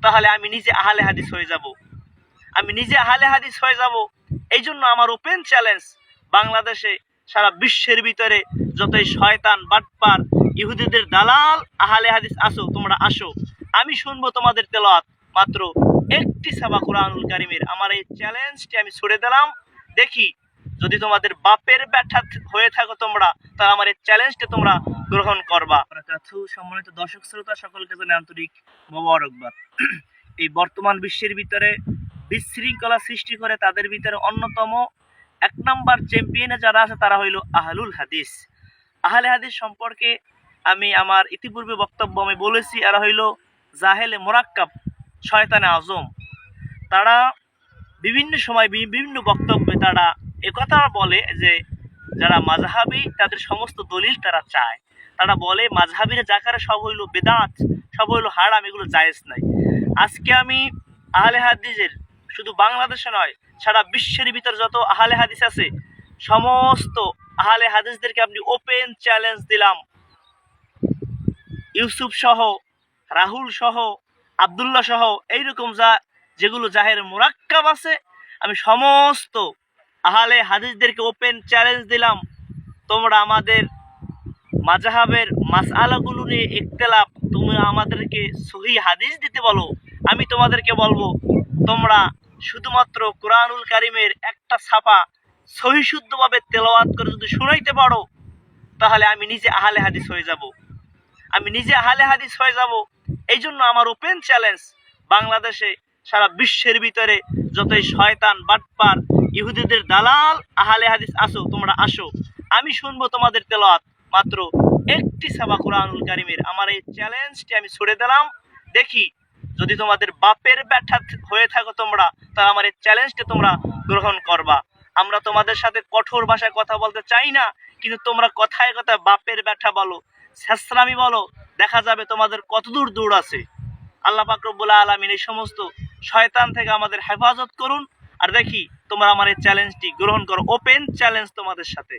তাহলে আমি নিজে আহলে হাদিস হয়ে যাব। আমি নিজে আহলে হাদিস হয়ে যাব। এই জন্য আমার ওপেন চ্যালেঞ্জ, বাংলাদেশে সারা বিশ্বের ভিতরে যতই শয়তান বাটপার ইহুদিদের দালাল আহলে হাদিস আসো, তোমরা আসো, আমি শুনবো তোমাদের তেলাওয়াত, মাত্র একটি সাবা কোরআনুল কারীমের। আমার এই চ্যালেঞ্জটি আমি ছুড়ে দিলাম। দেখি যদি তোমাদের বাপের ব্যাঠা হয়ে থাকো তোমরা, তাহলে আমার এই চ্যালেঞ্জটা তোমরা গ্রহণ করবা। সম্মানিত দর্শক শ্রোতা, সকলকে জানাই আন্তরিক মোবারকবাদ। এই বর্তমান বিশ্বের ভিতরে বিশৃঙ্খলা সৃষ্টি করে তাদের ভিতরে অন্যতম এক নাম্বার চ্যাম্পিয়নে যারা আছে তারা হইল আহলুল হাদিস। আহলে হাদিস সম্পর্কে আমি আমার ইতিপূর্বে বক্তব্য আমি বলেছি, এরা হইল জাহেলে মোরাক্কাব, শয়তানে আজম। তারা বিভিন্ন সময় বিভিন্ন বক্তব্যে তারা একথা বলে যে যারা মাযহাবী তাদের সমস্ত দলিল তারা চায়। তারা বলে মাযহাবীরা যা করে সব হইল বেদাত, সব হইল হারাম, এগুলো জায়েজ নাই। আজকে আমি আহলে হাদিসের শুধু বাংলাদেশে নয় সারা বিশ্বের ভিতর যত আহলে হাদিস আছে সমস্ত আহলে হাদিসদেরকে আপনি ওপেন চ্যালেঞ্জ দিলাম, ইউসুফ সহ, রাহুল সহ, আব্দুল্লাহ সহ, এইরকম যেগুলো জাহের মুরাক্কাব আছে, আমি সমস্ত আহলে হাদিসদেরকে ওপেন চ্যালেঞ্জ দিলাম, তোমরা আমাদের মাযহাবের মাসআলাগুলো নিয়ে ইখতিলাফ, তুমি আমাদেরকে সহিহ হাদিস দিতে বলো। আমি তোমাদেরকে বলবো তোমরা শুধুমাত্র কোরআনুল কারীমের একটা ছাপা সহি শুদ্ধভাবে তেলাওয়াত করে যদি শুনাইতে পারো, তাহলে আমি নিজে আহলে হাদিস হয়ে যাব। আমি নিজে আহলে হাদিস হয়ে যাব। এই জন্য আমার ওপেন চ্যালেঞ্জ, বাংলাদেশে সারা বিশ্বের ভিতরে যতই শয়তান বাটপার ইহুদিদের দালাল আহলে হাদিস আসো, তোমরা আসো, আমি শুনবো তোমাদের তেলাওয়াত, মাত্র একটি সাবা কোরআনুল কারীমের। আমার এই চ্যালেঞ্জটি আমি ছুড়ে দিলাম। দেখি যদি তোমাদের বাপের ব্যাঠা হয়ে থাকো তোমরা, তাহলে আমার এই চ্যালেঞ্জটা তোমরা গ্রহণ করবা। আমরা তোমাদের সাথে কঠোর ভাষায় কথা বলতে চাই না, কিন্তু তোমরা কথায় কথায় বাপের ব্যাঠা বলো, ছেঁচড়ামি বলো, দেখা যাবে তোমাদের কতদূর দূর আছে। আল্লাহ পাক রব্বুল আলামিন এই সমস্ত শয়তান থেকে আমাদের হেফাজত করুন। আর দেখি তোমরা আমার এই চ্যালেঞ্জটি গ্রহণ করো, ওপেন চ্যালেঞ্জ তোমাদের সাথে।